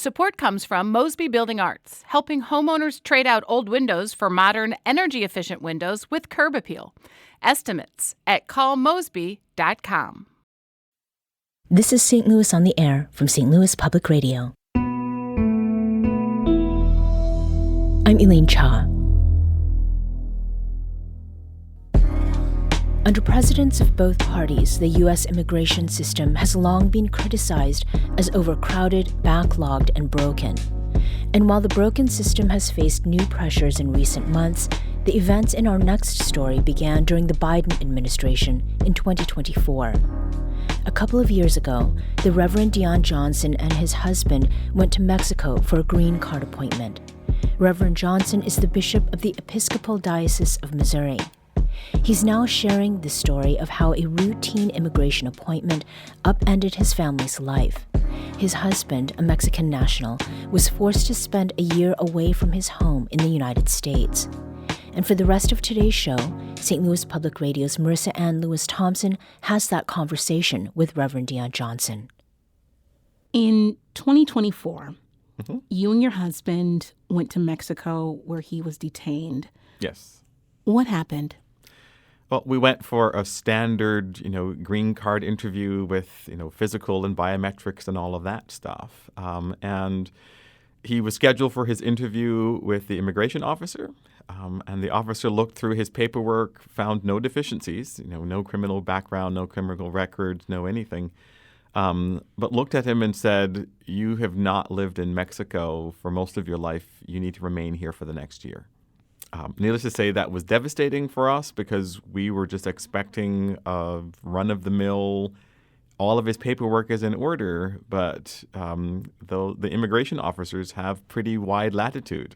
Support comes from Mosby Building Arts, helping homeowners trade out old windows for modern, energy-efficient windows with curb appeal. Estimates at callmosby.com. This is St. Louis on the Air from St. Louis Public Radio. I'm Elaine Cha. Under presidents of both parties, the U.S. immigration system has long been criticized as overcrowded, backlogged, and broken. And while the broken system has faced new pressures in recent months, the events in our next story began during the Biden administration in 2024. A couple of years ago, the Reverend Deon Johnson and his husband went to Mexico for a green card appointment. Reverend Johnson is the bishop of the Episcopal Diocese of Missouri. He's now sharing the story of how a routine immigration appointment upended his family's life. His husband, a Mexican national, was forced to spend a year away from his home in the United States. And for the rest of today's show, St. Louis Public Radio's Marissanne Lewis-Thompson has that conversation with Reverend Deon Johnson. In 2024, you and your husband went to Mexico where he was detained. Yes. What happened? Well, we went for a standard, green card interview with, physical and biometrics and all of that stuff. And he was scheduled for his interview with the immigration officer. And the officer looked through his paperwork, found no deficiencies, no criminal background, no criminal records, no anything. But looked at him and said, "You have not lived in Mexico for most of your life. You need to remain here for the next year." Needless to say, that was devastating for us because we were just expecting a run-of-the-mill, all of his paperwork is in order, but the immigration officers have pretty wide latitude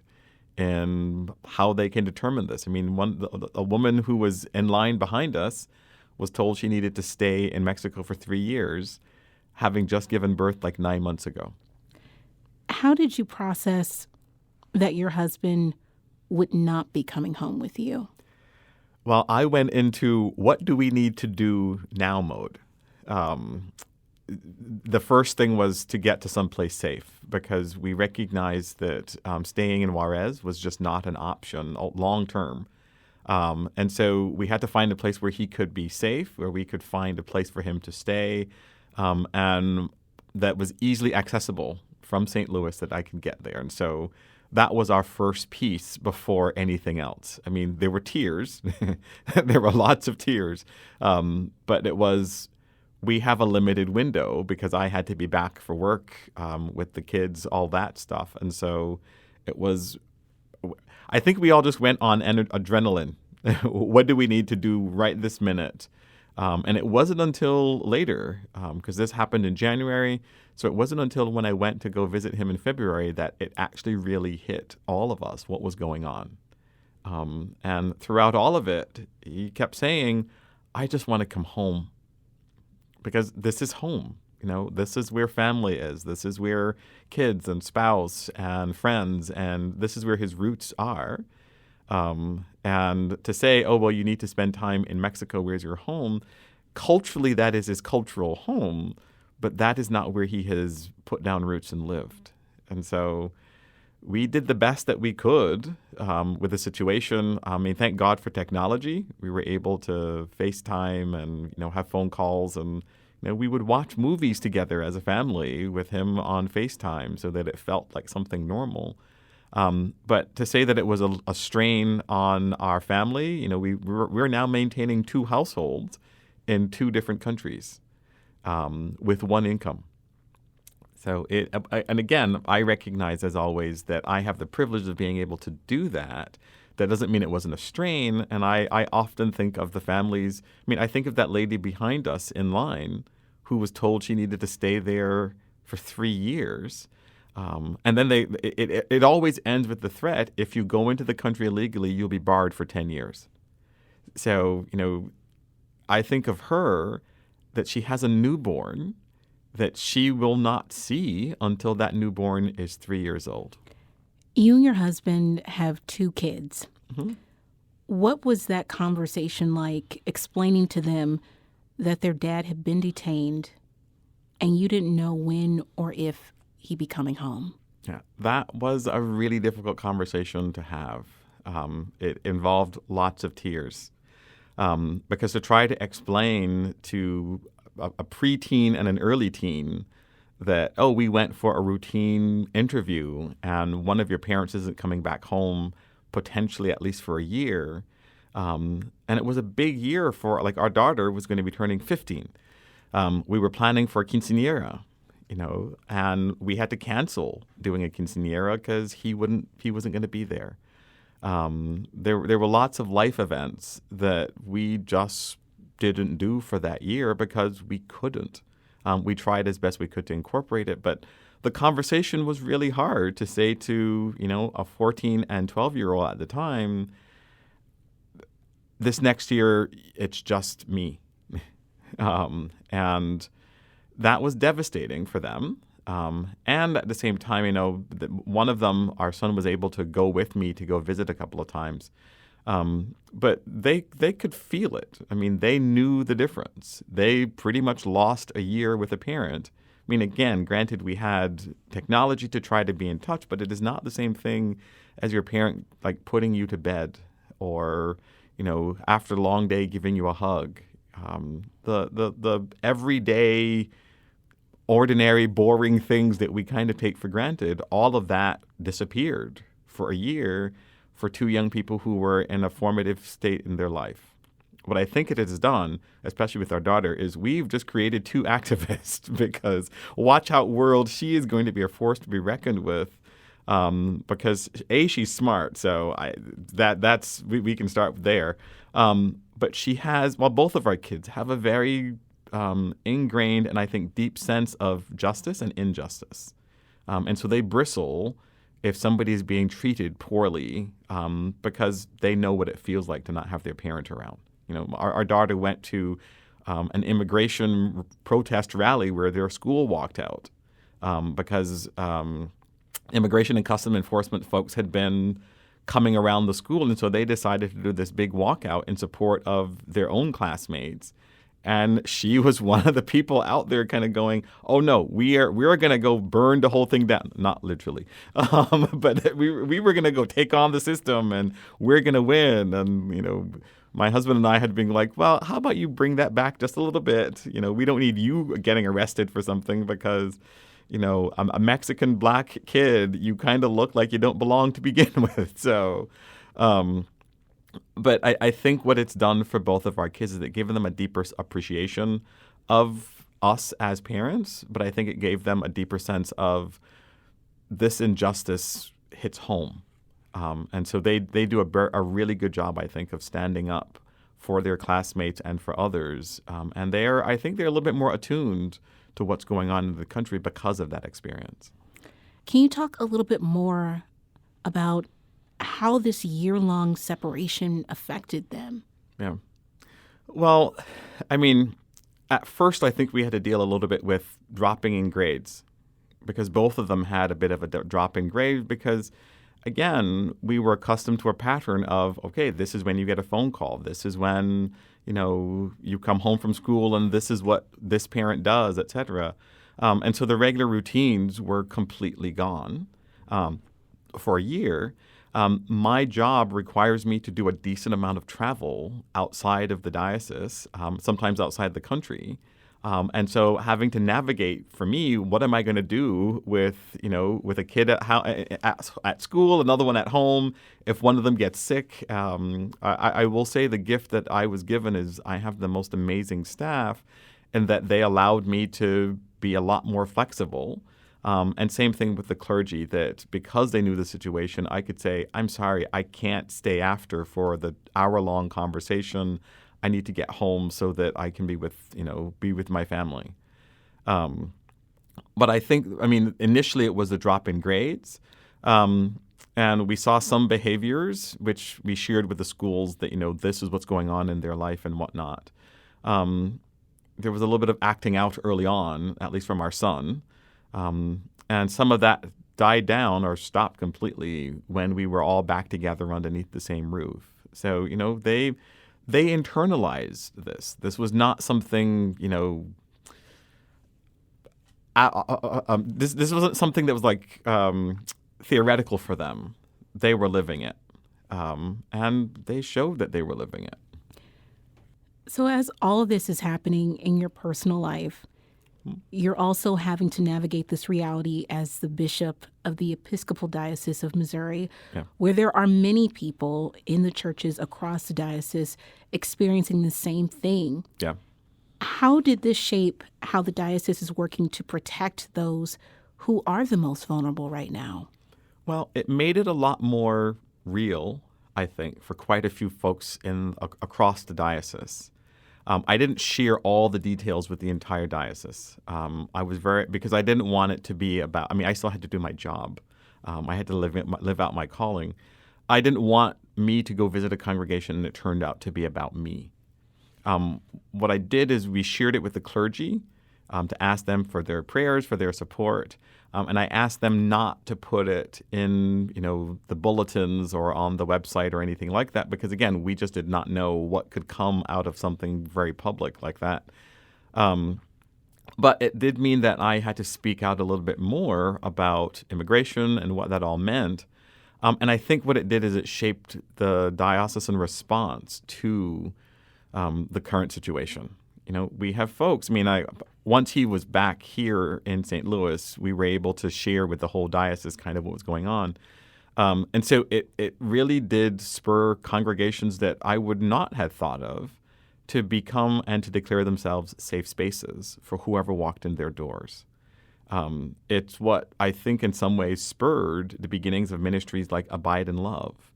in how they can determine this. I mean, a woman who was in line behind us was told she needed to stay in Mexico for 3 years, having just given birth like 9 months ago. How did you process that your husband would not be coming home with you? Well, I went into what do we need to do now mode. The first thing was to get to someplace safe because we recognized that staying in Juarez was just not an option long term. And so we had to find a place where he could be safe, where we could find a place for him to stay, and that was easily accessible from St. Louis that I could get there. And so that was our first piece before anything else. I mean, there were tears. There were lots of tears. But it was, we have a limited window because I had to be back for work with the kids, all that stuff. And so it was, I think we all just went on adrenaline. What do we need to do right this minute? And it wasn't until later, because this happened in January, so it wasn't until when I went to go visit him in February that it actually really hit all of us what was going on. And throughout all of it, he kept saying, "I just want to come home because this is home. This is where family is. This is where kids and spouse and friends, and this is where his roots are." And to say, "Oh, well, you need to spend time in Mexico. Where's your home?" Culturally, that is his cultural home, but that is not where he has put down roots and lived. And so we did the best that we could with the situation. I mean, thank God for technology. We were able to FaceTime and, have phone calls, and we would watch movies together as a family with him on FaceTime so that it felt like something normal. But to say that it was a strain on our family, we're now maintaining 2 households in 2 different countries with 1 income. So and again, I recognize as always that I have the privilege of being able to do that. That doesn't mean it wasn't a strain. And I often think of the families. I mean, I think of that lady behind us in line who was told she needed to stay there for 3 years. And then it always ends with the threat, if you go into the country illegally, you'll be barred for 10 years. So, I think of her that she has a newborn that she will not see until that newborn is 3 years old. You and your husband have 2 kids. Mm-hmm. What was that conversation like, explaining to them that their dad had been detained and you didn't know when or if he be coming home? Yeah, that was a really difficult conversation to have. It involved lots of tears because to try to explain to a preteen and an early teen that, oh, we went for a routine interview and one of your parents isn't coming back home potentially at least for a year. And it was a big year for, like, our daughter was going to be turning 15. We were planning for a quinceañera, and we had to cancel doing a quinceañera because he wasn't going to be there. There were lots of life events that we just didn't do for that year because we couldn't. We tried as best we could to incorporate it, but the conversation was really hard to say to, a 14 and 12-year-old at the time, this next year, it's just me. And that was devastating for them. And at the same time, one of them, our son, was able to go with me to go visit a couple of times. But they could feel it. I mean, they knew the difference. They pretty much lost a year with a parent. I mean, again, granted, we had technology to try to be in touch, but it is not the same thing as your parent, like, putting you to bed or, after a long day, giving you a hug. The everyday, ordinary, boring things that we kind of take for granted, all of that disappeared for a year for two young people who were in a formative state in their life. What I think it has done, especially with our daughter, is we've just created two activists because watch out world, she is going to be a force to be reckoned with because A, she's smart, so we can start there. But she has, both of our kids have a very ingrained and I think deep sense of justice and injustice. And so they bristle if somebody is being treated poorly because they know what it feels like to not have their parent around. Our daughter went to an immigration protest rally where their school walked out because immigration and custom enforcement folks had been coming around the school, and so they decided to do this big walkout in support of their own classmates. And she was one of the people out there kind of going, oh, no, we're going to go burn the whole thing down. Not literally. But we were going to go take on the system and we're going to win. And, my husband and I had been like, well, how about you bring that back just a little bit? We don't need you getting arrested for something because, a Mexican black kid, you kind of look like you don't belong to begin with. So, but I think what it's done for both of our kids is it gave them a deeper appreciation of us as parents, but I think it gave them a deeper sense of this injustice hits home. And so they do a really good job, I think, of standing up for their classmates and for others. And I think they're a little bit more attuned to what's going on in the country because of that experience. Can you talk a little bit more about how this year-long separation affected them? Yeah. Well, I mean, at first I think we had to deal a little bit with dropping in grades because both of them had a bit of a drop in grades because, again, we were accustomed to a pattern of, okay, this is when you get a phone call. This is when, you come home from school and this is what this parent does, et cetera. And so the regular routines were completely gone for a year. My job requires me to do a decent amount of travel outside of the diocese, sometimes outside the country. And so having to navigate, for me, what am I going to do with a kid at school, another one at home? If one of them gets sick, I will say the gift that I was given is I have the most amazing staff and that they allowed me to be a lot more flexible. And same thing with the clergy, that because they knew the situation, I could say, I'm sorry, I can't stay after for the hour-long conversation. I need to get home so that I can be with my family. But I think, initially it was a drop in grades. And we saw some behaviors which we shared with the schools that, this is what's going on in their life and whatnot. There was a little bit of acting out early on, at least from our son. And some of that died down or stopped completely when we were all back together underneath the same roof. So, they internalized this. This was not something, This wasn't something that was like theoretical for them. They were living it, and they showed that they were living it. So as all of this is happening in your personal life, you're also having to navigate this reality as the bishop of the Episcopal Diocese of Missouri, where there are many people in the churches across the diocese experiencing the same thing. Yeah. How did this shape how the diocese is working to protect those who are the most vulnerable right now? Well, it made it a lot more real, I think, for quite a few folks across the diocese. I didn't share all the details with the entire diocese. Because I didn't want it to be about, I still had to do my job. I had to live out my calling. I didn't want me to go visit a congregation and it turned out to be about me. What I did is we shared it with the clergy to ask them for their prayers, for their support. And I asked them not to put it in, the bulletins or on the website or anything like that, because, again, we just did not know what could come out of something very public like that. But it did mean that I had to speak out a little bit more about immigration and what that all meant. And I think what it did is it shaped the diocesan response to the current situation. We have folks, once he was back here in St. Louis, we were able to share with the whole diocese kind of what was going on. And so it really did spur congregations that I would not have thought of to become and to declare themselves safe spaces for whoever walked in their doors. It's what I think in some ways spurred the beginnings of ministries like Abide in Love,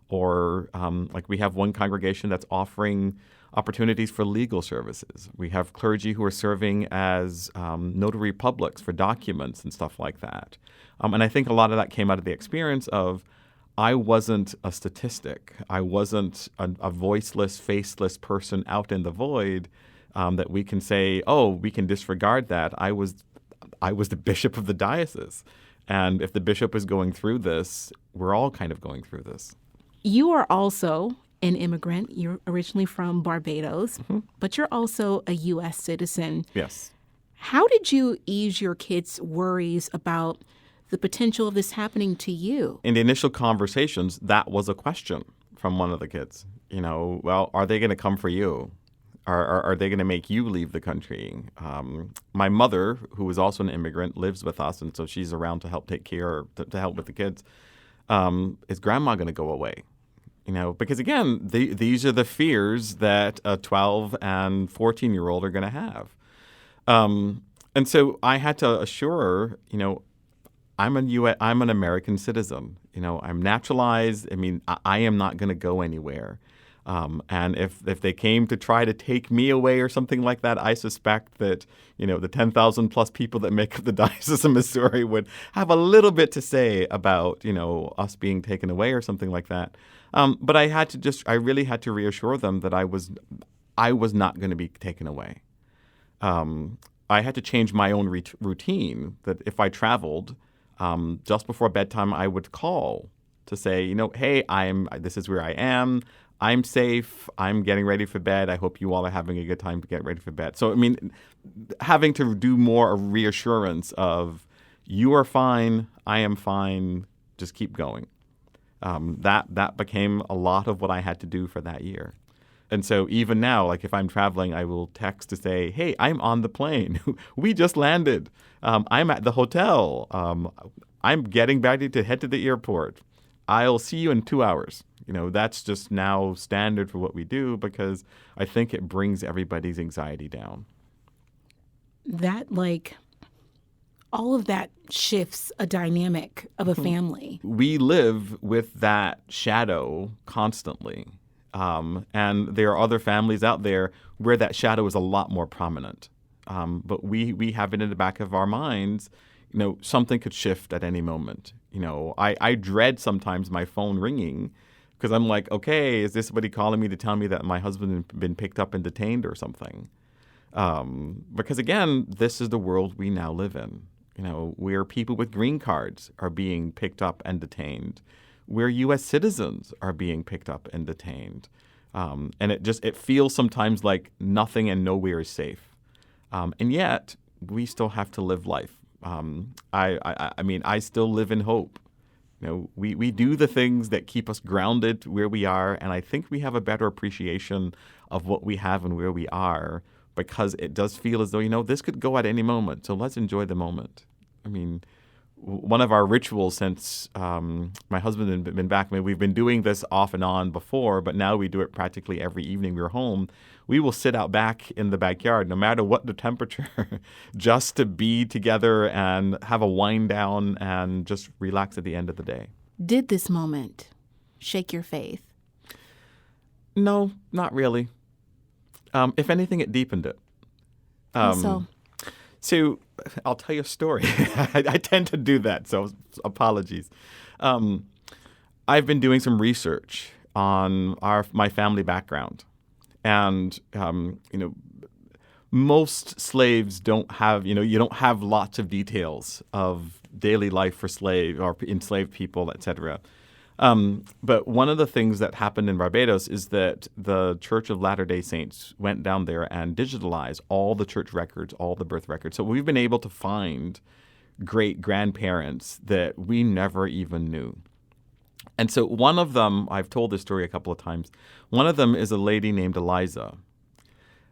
or like we have one congregation that's offering opportunities for legal services. We have clergy who are serving as notary publics for documents and stuff like that. And I think a lot of that came out of the experience of I wasn't a statistic. I wasn't a voiceless, faceless person out in the void that we can say, oh, we can disregard that. I was the bishop of the diocese. And if the bishop is going through this, we're all kind of going through this. You are also an immigrant. You're originally from Barbados, but you're also a U.S. citizen. Yes. How did you ease your kids' worries about the potential of this happening to you? In the initial conversations, that was a question from one of the kids. Well, are they going to come for you? Are they going to make you leave the country? My mother, who is also an immigrant, lives with us, and so she's around to help take care, to help with the kids. Is grandma going to go away? Because, again, these are the fears that a 12 and 14-year-old are going to have. And so I had to assure her, I'm an American citizen. I'm naturalized. I am not going to go anywhere. And if they came to try to take me away or something like that, I suspect that, the 10,000 plus people that make up the Diocese of Missouri would have a little bit to say about, us being taken away or something like that. But I really had to reassure them that I was not going to be taken away. I had to change my own routine, that if I traveled, just before bedtime, I would call to say, hey, this is where I am. I'm safe. I'm getting ready for bed. I hope you all are having a good time to get ready for bed. So, having to do more reassurance of you are fine, I am fine, just keep going. That became a lot of what I had to do for that year. And so even now, like if I'm traveling, I will text to say, hey, I'm on the plane. We just landed. I'm at the hotel. I'm getting ready to head to the airport. I'll see you in 2 hours. That's just now standard for what we do because I think it brings everybody's anxiety down. That, all of that shifts a dynamic of a family. We live with that shadow constantly. And there are other families out there where that shadow is a lot more prominent. But we have it in the back of our minds, something could shift at any moment. I dread sometimes my phone ringing because I'm like, okay, is this somebody calling me to tell me that my husband has been picked up and detained or something? Because, again, this is the world we now live in, where people with green cards are being picked up and detained, where U.S. citizens are being picked up and detained. And it feels sometimes like nothing and nowhere is safe. And yet we still have to live life. I still live in hope. We do the things that keep us grounded where we are, and I think we have a better appreciation of what we have and where we are, because it does feel as though, this could go at any moment, so let's enjoy the moment. One of our rituals since my husband had been back, we've been doing this off and on before, but now we do it practically every evening we're home. We will sit out back in the backyard, no matter what the temperature, just to be together and have a wind down and just relax at the end of the day. Did this moment shake your faith? No, not really. If anything, it deepened it. So I'll tell you a story. I tend to do that, so apologies. I've been doing some research on my family background. And, most slaves don't have, you don't have lots of details of daily life for slave or enslaved people, et cetera. But one of the things that happened in Barbados is that the Church of Latter-day Saints went down there and digitalized all the church records, all the birth records. So we've been able to find great-grandparents that we never even knew. And so one of them, I've told this story a couple of times, one of them is a lady named Eliza.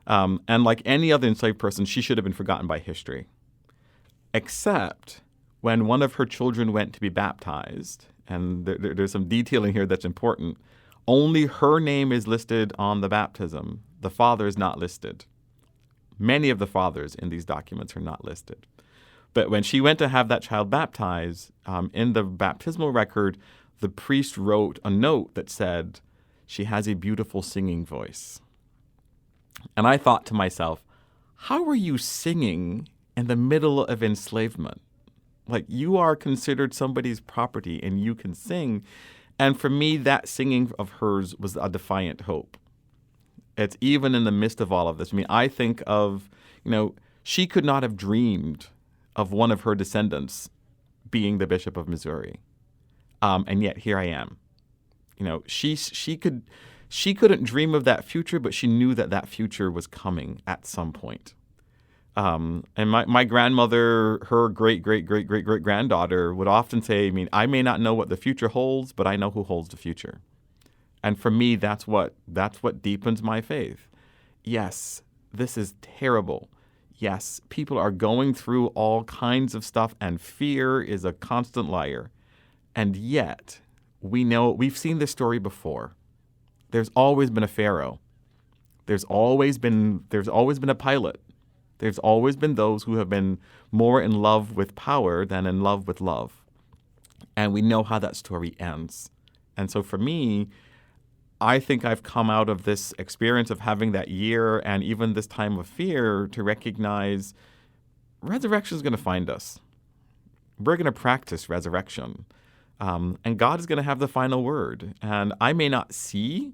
And like any other enslaved person, she should have been forgotten by history. Except when one of her children went to be baptized, and there's some detailing here that's important, only her name is listed on the baptism. The father is not listed. Many of the fathers in these documents are not listed. But when she went to have that child baptized, in the baptismal record, the priest wrote a note that said, "She has a beautiful singing voice." And I thought to myself, how are you singing in the middle of enslavement? Like, you are considered somebody's property and you can sing. And for me, that singing of hers was a defiant hope. It's even in the midst of all of this. I think of, she could not have dreamed of one of her descendants being the Bishop of Missouri. And yet here I am. She couldn't dream of that future, but she knew that future was coming at some point. And my grandmother, her great-great-great-great-great-granddaughter would often say, I may not know what the future holds, but I know who holds the future. And for me, that's what deepens my faith. Yes, this is terrible. Yes, people are going through all kinds of stuff, and fear is a constant liar. And yet, we've seen this story before. There's always been a Pharaoh. There's always been a Pilate. There's always been those who have been more in love with power than in love with love. And we know how that story ends. And so for me, I think I've come out of this experience of having that year and even this time of fear to recognize resurrection is going to find us. We're going to practice resurrection. And God is going to have the final word. And I may not see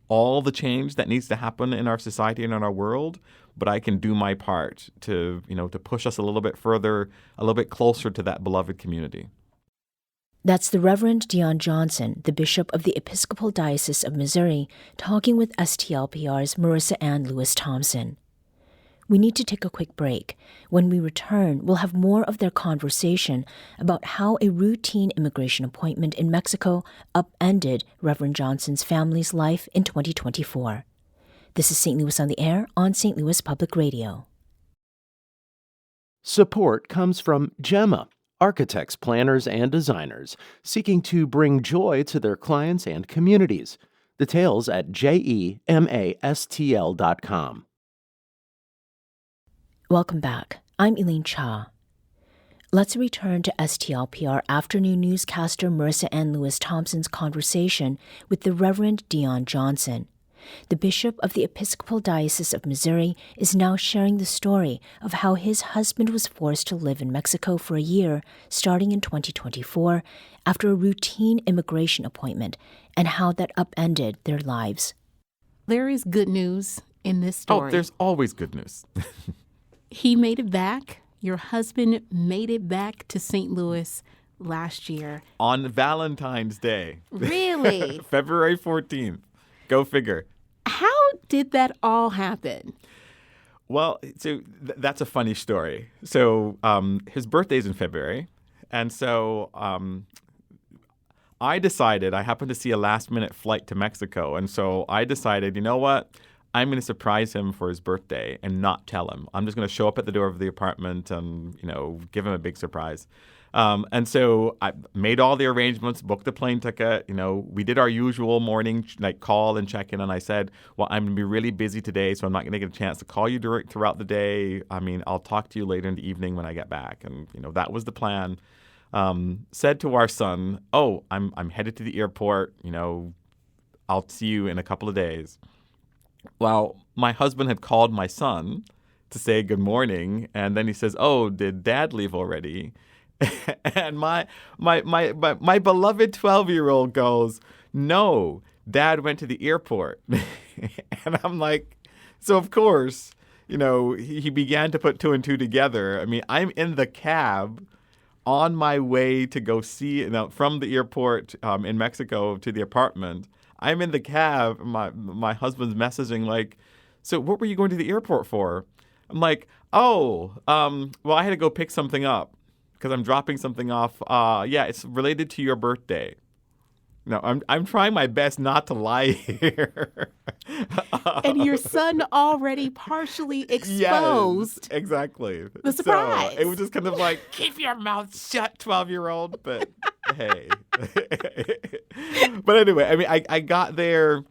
all the change that needs to happen in our society and in our world, but I can do my part to push us a little bit further, a little bit closer to that beloved community. That's the Reverend Deon Johnson, the Bishop of the Episcopal Diocese of Missouri, talking with STLPR's Marissanne Lewis-Thompson. We need to take a quick break. When we return, we'll have more of their conversation about how a routine immigration appointment in Mexico upended Reverend Johnson's family's life in 2024. This is St. Louis on the Air on St. Louis Public Radio. Support comes from Gemma, architects, planners, and designers seeking to bring joy to their clients and communities. Details at JEMASTL.com. Welcome back. I'm Elaine Cha. Let's return to STLPR afternoon newscaster Marissanne Lewis-Thompson's conversation with the Reverend Deon Johnson. The Bishop of the Episcopal Diocese of Missouri is now sharing the story of how his husband was forced to live in Mexico for a year, starting in 2024, after a routine immigration appointment, and how that upended their lives. There is good news in this story. Oh, there's always good news. He made it back. Your husband made it back to St. Louis last year. On Valentine's Day. Really? February 14th. Go figure. How did that all happen? Well, so that's a funny story. So his birthday's in February. And so I happened to see a last-minute flight to Mexico. And so I decided, you know what? I'm going to surprise him for his birthday and not tell him. I'm just going to show up at the door of the apartment and, give him a big surprise. And so I made all the arrangements, booked the plane ticket. We did our usual morning call and check in. And I said, well, I'm going to be really busy today, so I'm not going to get a chance to call you throughout the day. I mean, I'll talk to you later in the evening when I get back. And, that was the plan. Said to our son, oh, I'm headed to the airport. I'll see you in a couple of days. Well, my husband had called my son to say good morning. And then he says, oh, did Dad leave already? And my beloved 12-year-old goes, no, Dad went to the airport. And I'm like, so of course, he began to put two and two together. I mean, I'm in the cab on my way to go see, from the airport in Mexico to the apartment. I'm in the cab. My husband's messaging like, so what were you going to the airport for? I'm like, well, I had to go pick something up. Because I'm dropping something off. It's related to your birthday. No, I'm trying my best not to lie here. And your son already partially exposed. Yes, exactly. The surprise. So it was just kind of like, keep your mouth shut, 12-year-old. But hey. But anyway, I mean, I got there.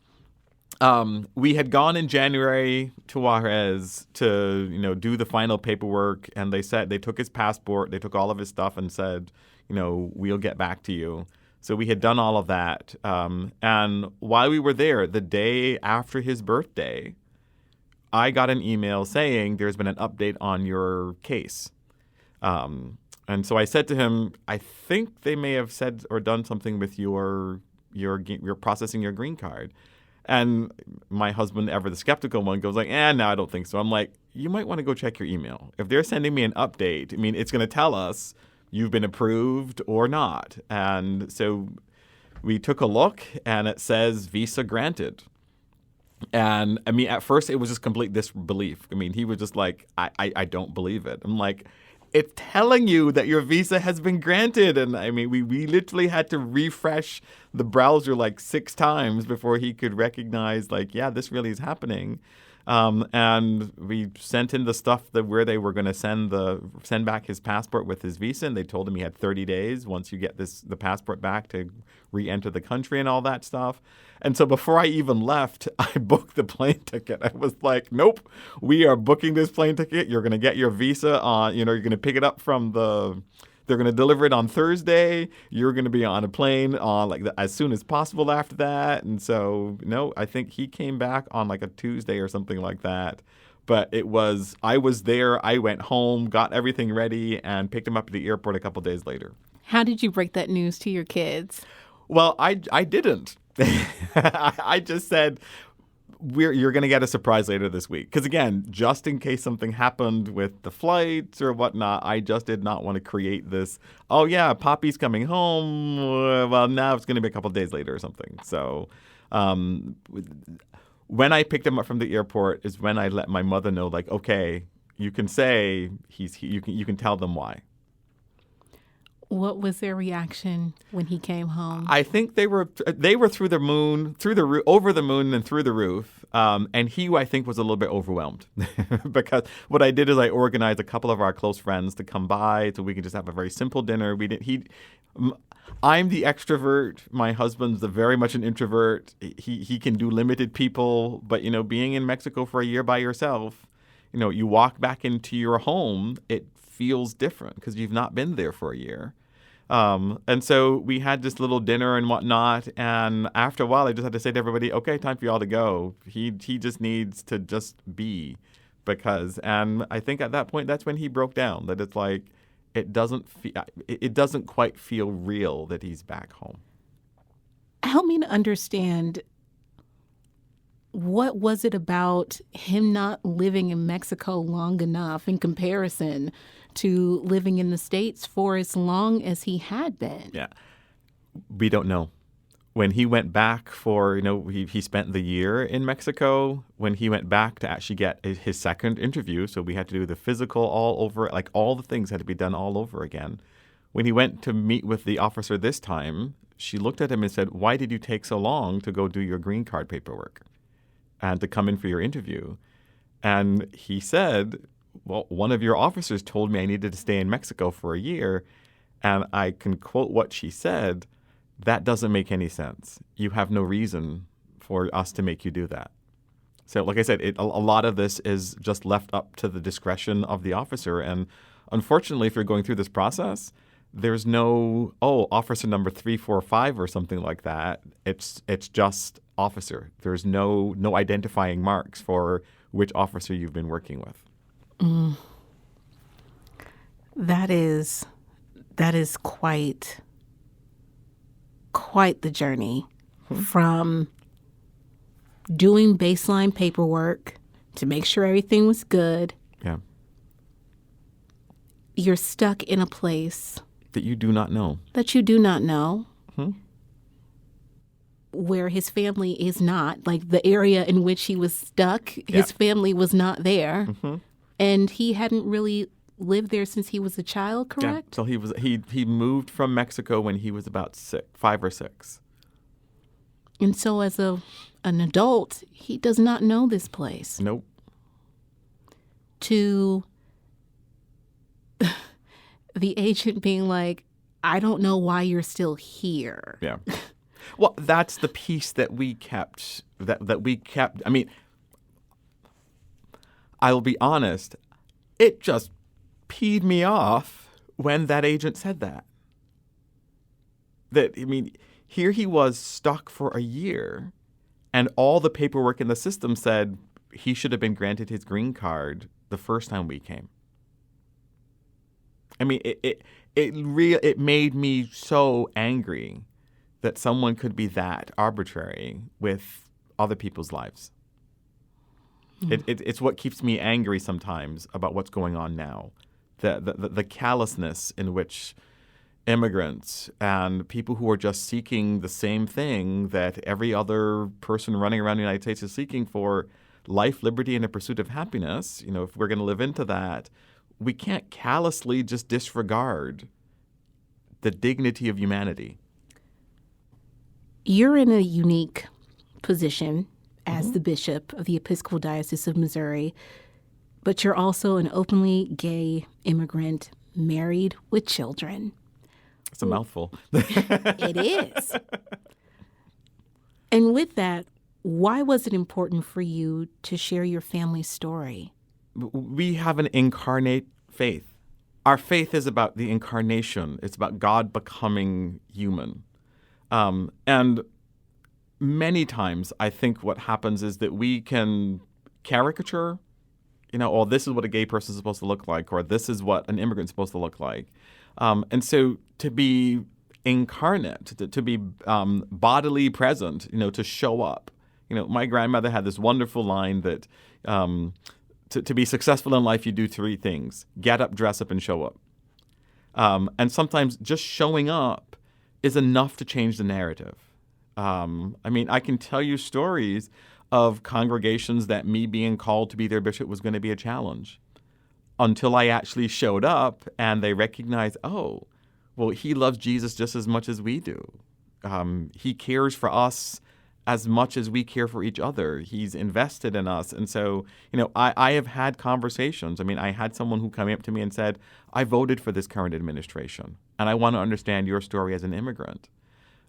We had gone in January to Juarez to, do the final paperwork. And they took his passport. They took all of his stuff and said, we'll get back to you. So we had done all of that. And while we were there, the day after his birthday, I got an email saying there's been an update on your case. And so I said to him, I think they may have said or done something with your processing your green card. And my husband, ever the skeptical one, goes like, no, I don't think so. I'm like, you might want to go check your email. If they're sending me an update, I mean, it's going to tell us you've been approved or not. And so we took a look, and it says visa granted. And, I mean, at first it was just complete disbelief. I mean, he was just like, I don't believe it. I'm like, it's telling you that your visa has been granted. And I mean, we literally had to refresh the browser like 6 times before he could recognize yeah, this really is happening. And we sent in the stuff where they were going to send back his passport with his visa. And they told him he had 30 days once you get the passport back to re-enter the country and all that stuff. And so before I even left, I booked the plane ticket. I was like, nope, we are booking this plane ticket. You're going to get your visa on, you're going to pick it up from they're going to deliver it on Thursday. You're going to be on a plane on as soon as possible after that. And so, I think he came back on a Tuesday or something like that. But I was there. I went home, got everything ready, and picked him up at the airport a couple days later. How did you break that news to your kids? Well, I didn't. I just said, you're going to get a surprise later this week. Because again, just in case something happened with the flights or whatnot, I just did not want to create this, oh yeah, Poppy's coming home. Well, now it's going to be a couple of days later or something. So when I picked him up from the airport is when I let my mother know, okay, you can say you can tell them why. What was their reaction when he came home? I think they were through the moon, over the moon and through the roof. And he, I think, was a little bit overwhelmed because what I did is I organized a couple of our close friends to come by so we could just have a very simple dinner. I'm the extrovert. My husband's very much an introvert. He can do limited people, but being in Mexico for a year by yourself, you walk back into your home, it feels different because you've not been there for a year. And so we had this little dinner and whatnot. And after a while, I just had to say to everybody, okay, time for y'all to go. He just needs to just be and I think at that point, that's when he broke down that it's it doesn't quite feel real that he's back home. Help me to understand, what was it about him not living in Mexico long enough in comparison to living in the States for as long as he had been? Yeah. We don't know. When he went back for, he spent the year in Mexico. When he went back to actually get his second interview, so we had to do the physical all over, like all the things had to be done all over again. When he went to meet with the officer this time, she looked at him and said, "Why did you take so long to go do your green card paperwork and to come in for your interview?" And he said, "Well, one of your officers told me I needed to stay in Mexico for a year." And I can quote what she said, "That doesn't make any sense. You have no reason for us to make you do that." So like I said, a lot of this is just left up to the discretion of the officer. And unfortunately, if you're going through this process, there's no, officer number 345 or something like that. It's just officer. There's no identifying marks for which officer you've been working with. That is quite the journey from doing baseline paperwork to make sure everything was good. Yeah. You're stuck in a place that you do not know. Where his family is not, like the area in which he was stuck, his family was not there. And he hadn't really lived there since he was a child, correct? Yeah, so he moved from Mexico when he was about 5 or 6. And so as an adult, he does not know this place. Nope. To the agent being like, "I don't know why you're still here." Yeah. Well, that's the piece that we kept. That we kept. I mean, I will be honest. It just peed me off when that agent said that. Here he was stuck for a year, and all the paperwork in the system said he should have been granted his green card the first time we came. I mean, it made me so angry that someone could be that arbitrary with other people's lives. It's what keeps me angry sometimes about what's going on now. The callousness in which immigrants and people who are just seeking the same thing that every other person running around the United States is seeking for, life, liberty, and a pursuit of happiness. If we're going to live into that, we can't callously just disregard the dignity of humanity. You're in a unique position as the bishop of the Episcopal Diocese of Missouri, but you're also an openly gay immigrant married with children. It's a mouthful. It is. And with that, why was it important for you to share your family's story? We have an incarnate faith. Our faith is about the incarnation. It's about God becoming human. And many times I think what happens is that we can caricature, this is what a gay person is supposed to look like, or this is what an immigrant is supposed to look like. And so to be incarnate, to be bodily present, to show up. My grandmother had this wonderful line that to be successful in life, you do 3 things: get up, dress up, and show up. And sometimes just showing up is enough to change the narrative. I can tell you stories of congregations that me being called to be their bishop was going to be a challenge, until I actually showed up and they recognized, he loves Jesus just as much as we do. He cares for us as much as we care for each other. He's invested in us. And so, I have had conversations. I had someone who came up to me and said, "I voted for this current administration, and I want to understand your story as an immigrant."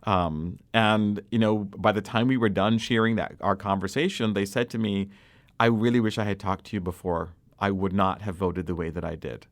By the time we were done sharing our conversation, they said to me, "I really wish I had talked to you before. I would not have voted the way that I did."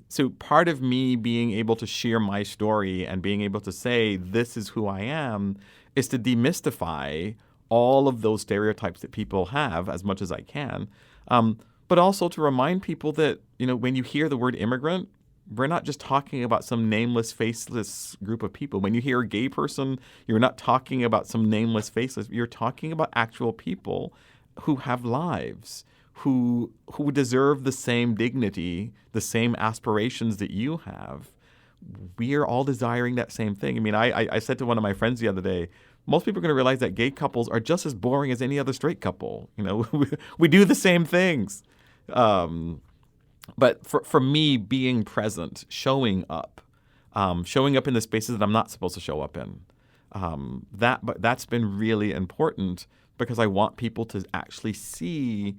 So part of me being able to share my story and being able to say, this is who I am, is to demystify all of those stereotypes that people have as much as I can. But also to remind people that, when you hear the word immigrant, we're not just talking about some nameless, faceless group of people. When you hear a gay person, you're not talking about some nameless, faceless. You're talking about actual people who have lives, who deserve the same dignity, the same aspirations that you have, we are all desiring that same thing. I mean, I said to one of my friends the other day, most people are going to realize that gay couples are just as boring as any other straight couple. You know, we do the same things. But for me, being present, showing up in the spaces that I'm not supposed to show up in, that's been really important, because I want people to actually see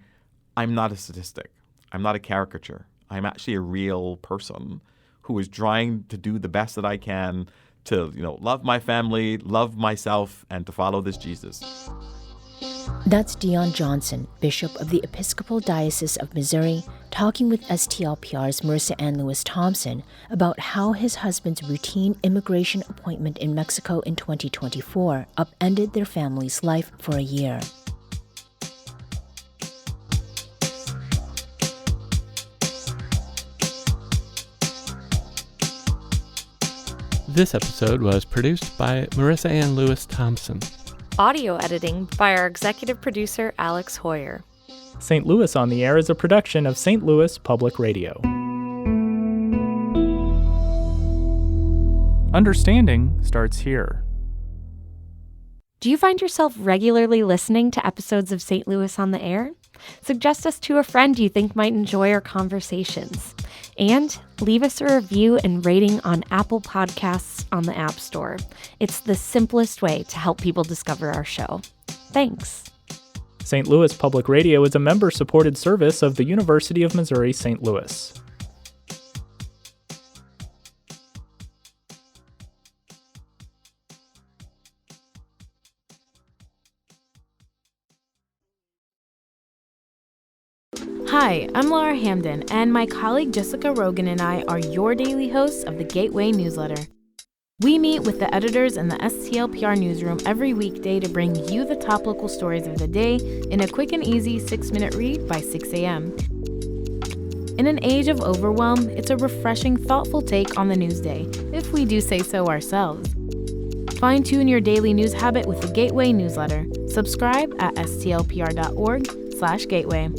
I'm not a statistic. I'm not a caricature. I'm actually a real person who is trying to do the best that I can to, love my family, love myself, and to follow this Jesus. That's Deon Johnson, Bishop of the Episcopal Diocese of Missouri, talking with STLPR's Marissanne Lewis-Thompson about how his husband's routine immigration appointment in Mexico in 2024 upended their family's life for a year. This episode was produced by Marissanne Lewis-Thompson. Audio editing by our executive producer, Alex Hoyer. St. Louis on the Air is a production of St. Louis Public Radio. Understanding starts here. Do you find yourself regularly listening to episodes of St. Louis on the Air? Suggest us to a friend you think might enjoy our conversations. And leave us a review and rating on Apple Podcasts on the App Store. It's the simplest way to help people discover our show. Thanks. St. Louis Public Radio is a member-supported service of the University of Missouri, St. Louis. Hi, I'm Laura Hamden, and my colleague Jessica Rogan and I are your daily hosts of the Gateway newsletter. We meet with the editors in the STLPR newsroom every weekday to bring you the top local stories of the day in a quick and easy 6-minute read by 6 a.m. In an age of overwhelm, it's a refreshing, thoughtful take on the news day, if we do say so ourselves. Fine-tune your daily news habit with the Gateway newsletter. Subscribe at stlpr.org/gateway.